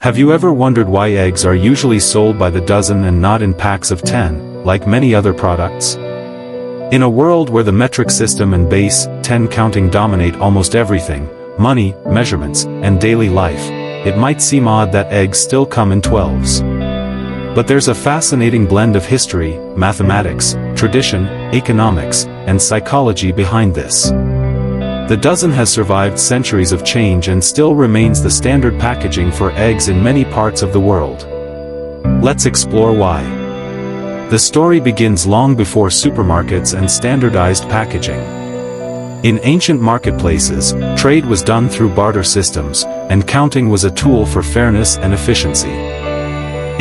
Have you ever wondered why eggs are usually sold by the dozen and not in packs of 10, like many other products? In a world where the metric system and base 10 counting dominate almost everything, money, measurements, and daily life, it might seem odd that eggs still come in 12s. But there's a fascinating blend of history, mathematics, tradition, economics, and psychology behind this. The dozen has survived centuries of change and still remains the standard packaging for eggs in many parts of the world. Let's explore why. The story begins long before supermarkets and standardized packaging. In ancient marketplaces, trade was done through barter systems, and counting was a tool for fairness and efficiency.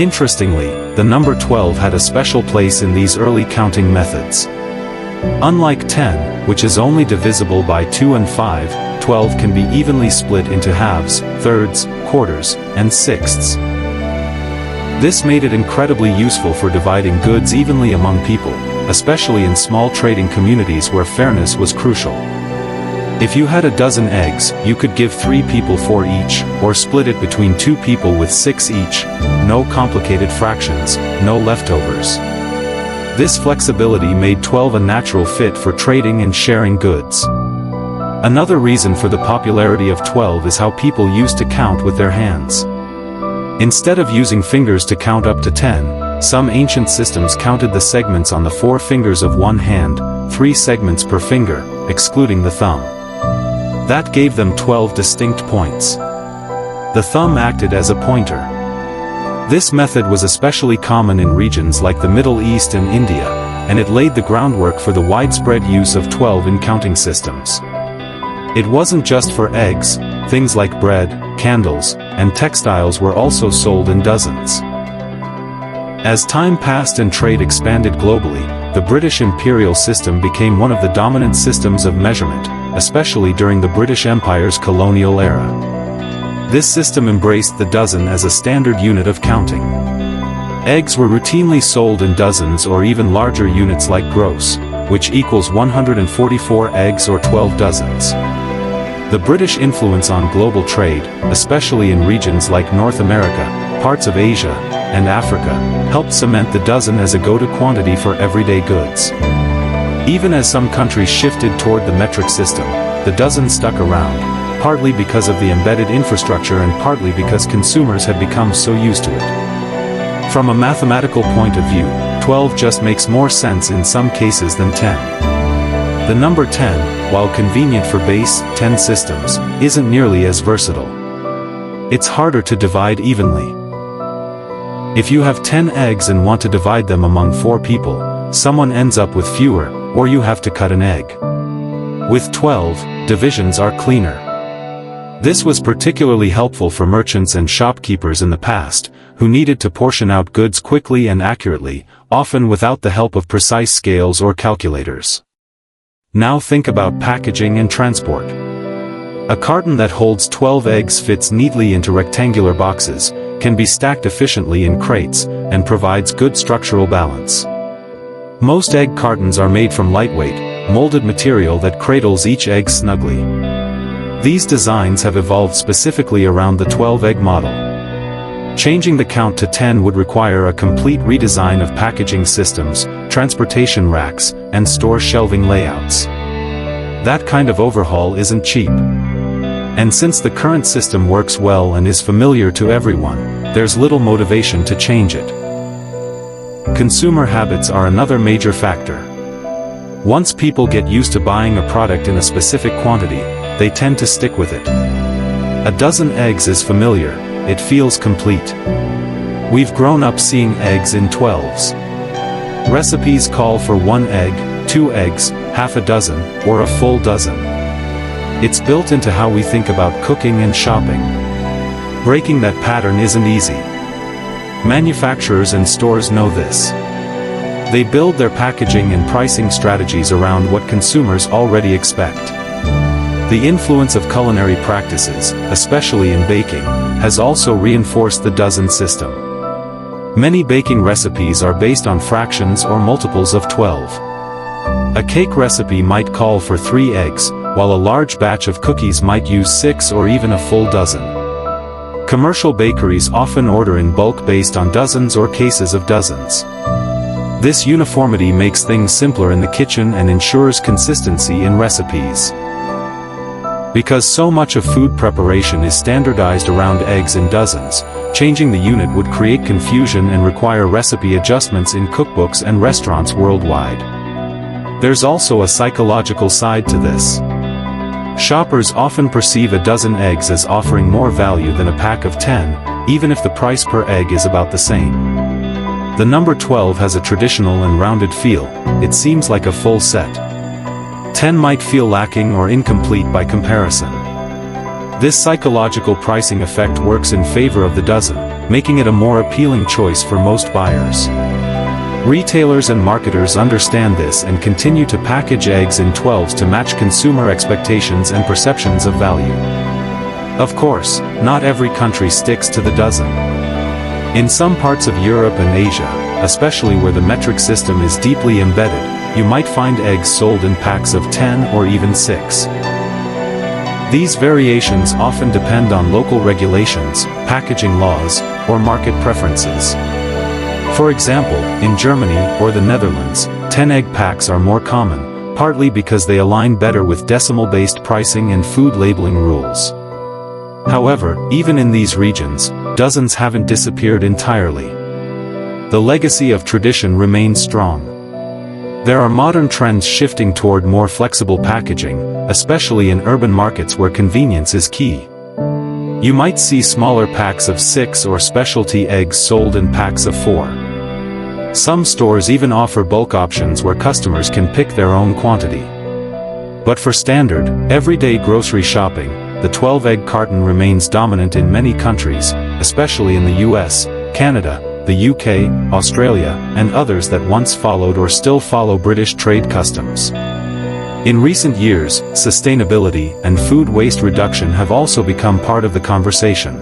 Interestingly, the number 12 had a special place in these early counting methods. Unlike 10, which is only divisible by 2 and 5, 12 can be evenly split into halves, thirds, quarters, and sixths. This made it incredibly useful for dividing goods evenly among people, especially in small trading communities where fairness was crucial. If you had a dozen eggs, you could give 3 people 4 each, or split it between 2 people with 6 each. No complicated fractions, no leftovers. This flexibility made 12 a natural fit for trading and sharing goods. Another reason for the popularity of 12 is how people used to count with their hands. Instead of using fingers to count up to 10, some ancient systems counted the segments on the 4 fingers of one hand, 3 segments per finger, excluding the thumb. That gave them 12 distinct points. The thumb acted as a pointer. This method was especially common in regions like the Middle East and India, and it laid the groundwork for the widespread use of 12 in counting systems. It wasn't just for eggs, things like bread, candles, and textiles were also sold in dozens. As time passed and trade expanded globally, the British imperial system became one of the dominant systems of measurement, especially during the British Empire's colonial era. This system embraced the dozen as a standard unit of counting. Eggs were routinely sold in dozens or even larger units like gross, which equals 144 eggs or 12 dozens. The British influence on global trade, especially in regions like North America, parts of Asia, and Africa, helped cement the dozen as a go-to quantity for everyday goods. Even as some countries shifted toward the metric system, the dozen stuck around, partly because of the embedded infrastructure and partly because consumers had become so used to it. From a mathematical point of view, 12 just makes more sense in some cases than 10. The number 10, while convenient for base 10 systems, isn't nearly as versatile. It's harder to divide evenly. If you have 10 eggs and want to divide them among 4 people, someone ends up with fewer, or you have to cut an egg. With 12, divisions are cleaner. This was particularly helpful for merchants and shopkeepers in the past, who needed to portion out goods quickly and accurately, often without the help of precise scales or calculators. Now think about packaging and transport. A carton that holds 12 eggs fits neatly into rectangular boxes, can be stacked efficiently in crates, and provides good structural balance. Most egg cartons are made from lightweight, molded material that cradles each egg snugly. These designs have evolved specifically around the 12-egg model. Changing the count to 10 would require a complete redesign of packaging systems, transportation racks, and store shelving layouts. That kind of overhaul isn't cheap. And since the current system works well and is familiar to everyone, there's little motivation to change it. Consumer habits are another major factor. Once people get used to buying a product in a specific quantity, they tend to stick with it. A dozen eggs is familiar, it feels complete. We've grown up seeing eggs in 12s. Recipes call for 1 egg, 2 eggs, half a dozen, or a full dozen. It's built into how we think about cooking and shopping. Breaking that pattern isn't easy. Manufacturers and stores know this. They build their packaging and pricing strategies around what consumers already expect. The influence of culinary practices, especially in baking, has also reinforced the dozen system. Many baking recipes are based on fractions or multiples of 12. A cake recipe might call for 3 eggs, while a large batch of cookies might use 6 or even a full dozen. Commercial bakeries often order in bulk based on dozens or cases of dozens. This uniformity makes things simpler in the kitchen and ensures consistency in recipes. Because so much of food preparation is standardized around eggs in dozens, changing the unit would create confusion and require recipe adjustments in cookbooks and restaurants worldwide. There's also a psychological side to this. Shoppers often perceive a dozen eggs as offering more value than a pack of 10, even if the price per egg is about the same. The number 12 has a traditional and rounded feel. It seems like a full set. 10 might feel lacking or incomplete by comparison. This psychological pricing effect works in favor of the dozen, making it a more appealing choice for most buyers. Retailers and marketers understand this and continue to package eggs in 12s to match consumer expectations and perceptions of value. Of course, not every country sticks to the dozen. In some parts of Europe and Asia, especially where the metric system is deeply embedded, you might find eggs sold in packs of 10 or even 6. These variations often depend on local regulations, packaging laws, or market preferences. For example, in Germany or the Netherlands, 10-egg packs are more common, partly because they align better with decimal-based pricing and food labeling rules. However, even in these regions, dozens haven't disappeared entirely. The legacy of tradition remains strong. There are modern trends shifting toward more flexible packaging, especially in urban markets where convenience is key. You might see smaller packs of 6 or specialty eggs sold in packs of 4. Some stores even offer bulk options where customers can pick their own quantity. But for standard, everyday grocery shopping, the 12-egg carton remains dominant in many countries, especially in the US, Canada, the UK, Australia, and others that once followed or still follow British trade customs. In recent years, sustainability and food waste reduction have also become part of the conversation.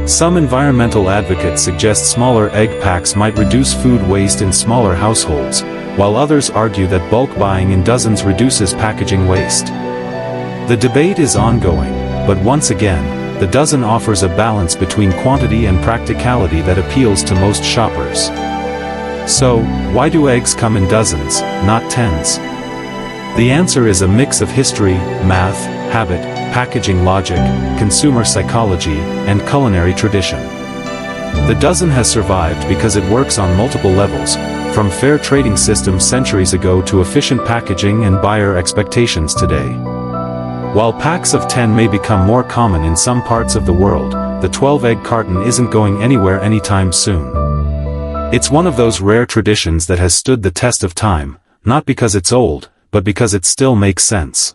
Some environmental advocates suggest smaller egg packs might reduce food waste in smaller households, while others argue that bulk buying in dozens reduces packaging waste. The debate is ongoing, but once again, the dozen offers a balance between quantity and practicality that appeals to most shoppers. So, why do eggs come in dozens, not tens? The answer is a mix of history, math, habit, packaging logic, consumer psychology, and culinary tradition. The dozen has survived because it works on multiple levels, from fair trading systems centuries ago to efficient packaging and buyer expectations today. While packs of 10 may become more common in some parts of the world, the 12-egg carton isn't going anywhere anytime soon. It's one of those rare traditions that has stood the test of time, not because it's old, but because it still makes sense.